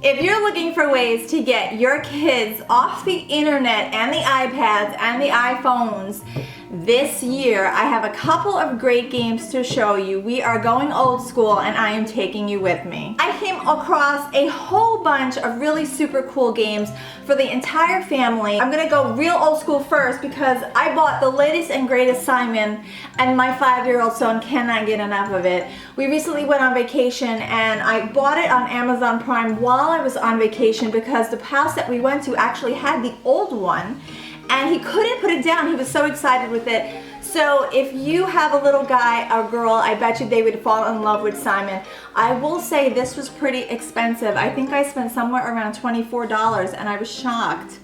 If you're looking for ways to get your kids off the internet and the iPads and the iPhones this year, I have a couple of great games to show you. We are going old school and I am taking you with me. I came across a whole bunch of really super cool games for the entire family. I'm gonna go real old school first because I bought the latest and greatest Simon and my 5-year-old son cannot get enough of it. We recently went on vacation and I bought it on Amazon Prime while I was on vacation because the house that we went to actually had the old one and he couldn't put it down. He was so excited with it. So if you have a little guy or girl, I bet you they would fall in love with Simon. I will say this was pretty expensive. I think I spent somewhere around $24 and I was shocked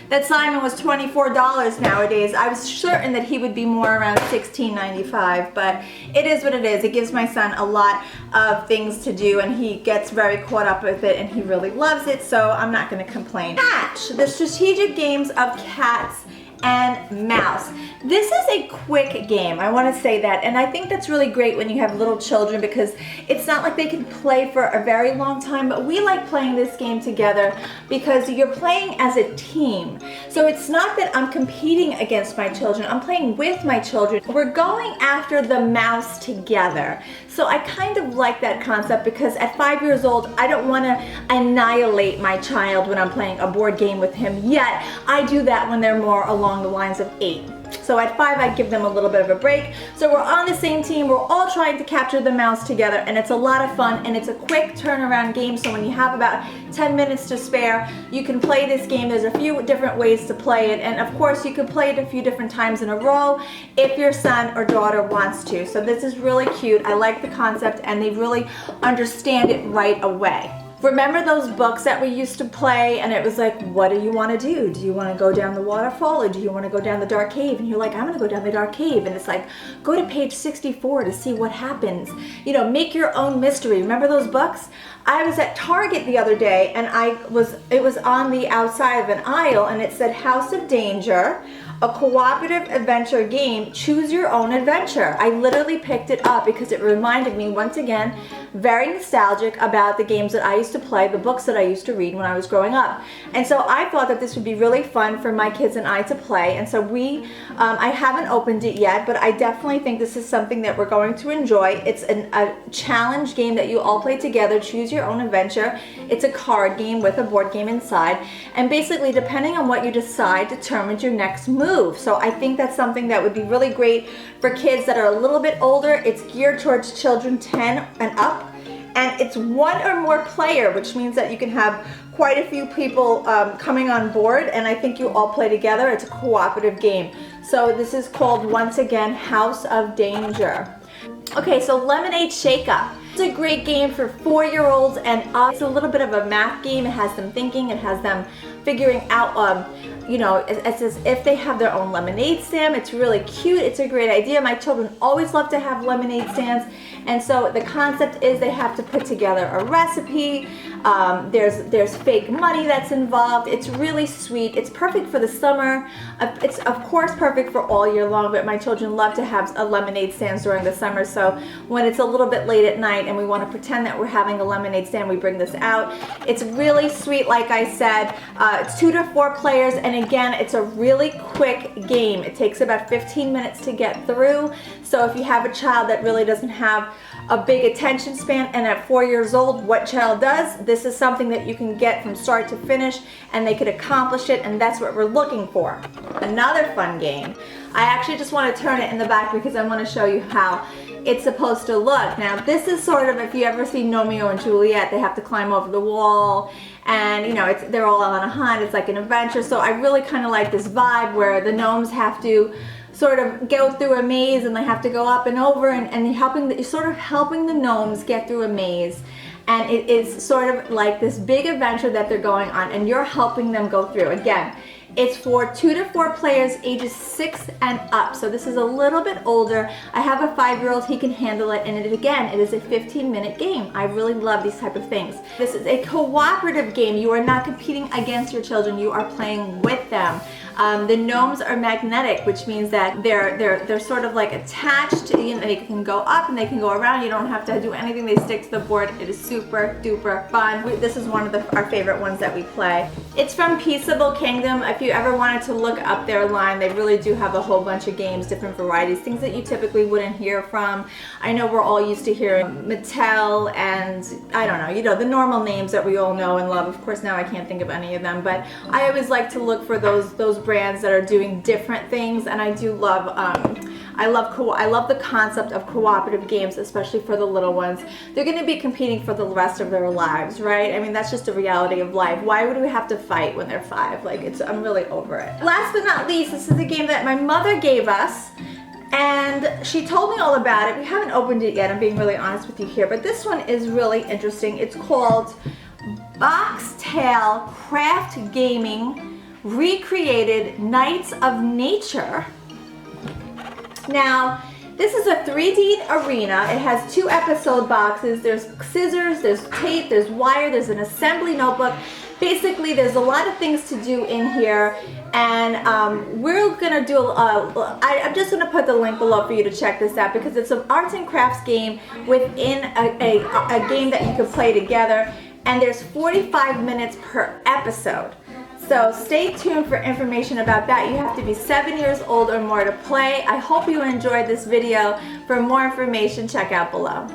that Simon was $24 nowadays. I was certain that he would be more around $16.95, but it is what it is. It gives my son a lot of things to do and he gets very caught up with it and he really loves it, so I'm not going to complain. Hatch, the strategic games of cats and mouse. This is a quick game, I want to say that, and I think that's really great when you have little children because it's not like they can play for a very long time, but we like playing this game together because you're playing as a team. So it's not that I'm competing against my children, I'm playing with my children. We're going after the mouse together. So I kind of like that concept because at 5 years old, I don't want to annihilate my child when I'm playing a board game with him, yet I do that when they're more along the lines of 8. So at 5, I give them a little bit of a break. So we're on the same team, we're all trying to capture the mouse together, and it's a lot of fun, and it's a quick turnaround game, so when you have about 10 minutes to spare, you can play this game. There's a few different ways to play it, and of course you can play it a few different times in a row if your son or daughter wants to. So this is really cute. I like the concept, and they really understand it right away. Remember those books that we used to play and it was like, what do you want to do? Do you want to go down the waterfall or do you want to go down the dark cave? And you're like, I'm going to go down the dark cave. And it's like, go to page 64 to see what happens. You know, make your own mystery. Remember those books? I was at Target the other day and it was on the outside of an aisle and it said House of Danger, a cooperative adventure game, choose your own adventure. I literally picked it up because it reminded me, once again, very nostalgic about the games that I used to play, the books that I used to read when I was growing up. And so I thought that this would be really fun for my kids and I to play. And so I haven't opened it yet, but I definitely think this is something that we're going to enjoy. It's a challenge game that you all play together, choose your own adventure. It's a card game with a board game inside. And basically, depending on what you decide, determines your next move. So I think that's something that would be really great for kids that are a little bit older. It's geared towards children 10 and up. And it's one or more player, which means that you can have quite a few people coming on board, and I think you all play together. It's a cooperative game. So this is called, once again, House of Danger. Okay, so Lemonade Shake Up. It's a great game for 4-year-olds and up. It's a little bit of a math game. It has them thinking, it has them figuring out, you know, it's as if they have their own lemonade stand. It's really cute. It's a great idea. My children always love to have lemonade stands. And so the concept is they have to put together a recipe. There's fake money that's involved. It's really sweet. It's perfect for the summer. It's of course perfect for all year long, but my children love to have a lemonade stand during the summer. So when it's a little bit late at night and we want to pretend that we're having a lemonade stand, we bring this out. It's really sweet, like I said. It's 2 to 4 players, and again, it's a really quick game. It takes about 15 minutes to get through. So if you have a child that really doesn't have a big attention span, and at 4 years old, what child does? This is something that you can get from start to finish, and they could accomplish it, and that's what we're looking for. Another fun game. I actually just want to turn it in the back because I want to show you how it's supposed to look. Now, this is sort of, if you ever see Gnomeo and Juliet, they have to climb over the wall, and you know, they're all on a hunt. It's like an adventure. So I really kind of like this vibe where the gnomes have to sort of go through a maze and they have to go up and over, and you're sort of helping the gnomes get through a maze. And it is sort of like this big adventure that they're going on, and you're helping them go through. Again, it's for 2 to 4 players, ages 6 and up. So this is a little bit older. I have a 5-year-old, he can handle it, and it is a 15-minute game. I really love these type of things. This is a cooperative game. You are not competing against your children, you are playing with them. The gnomes are magnetic, which means that they're sort of like attached. You know, they can go up and they can go around. You don't have to do anything. They stick to the board. It is super duper fun. This is one of our favorite ones that we play. It's from Peaceable Kingdom. If you ever wanted to look up their line, they really do have a whole bunch of games, different varieties, things that you typically wouldn't hear from. I know we're all used to hearing Mattel and I don't know, you know, the normal names that we all know and love. Of course, now I can't think of any of them, but I always like to look for those brands that are doing different things, and I do love I love the concept of cooperative games, especially for the little ones. They're going to be competing for the rest of their lives, right? I mean, that's just a reality of life. Why would we have to fight when they're 5? Like, I'm really over it. Last but not least, this is a game that my mother gave us, and she told me all about it. We haven't opened it yet, I'm being really honest with you here, but this one is really interesting. It's called Boxtail Craft Gaming Recreated Knights of Nature. Now, this is a 3D arena. It has 2 episode boxes. There's scissors, there's tape, there's wire, there's an assembly notebook. Basically, there's a lot of things to do in here, and we're gonna do, I'm just gonna put the link below for you to check this out, because it's an arts and crafts game within a game that you can play together, and there's 45 minutes per episode. So stay tuned for information about that. You have to be 7 years old or more to play. I hope you enjoyed this video. For more information, check out below.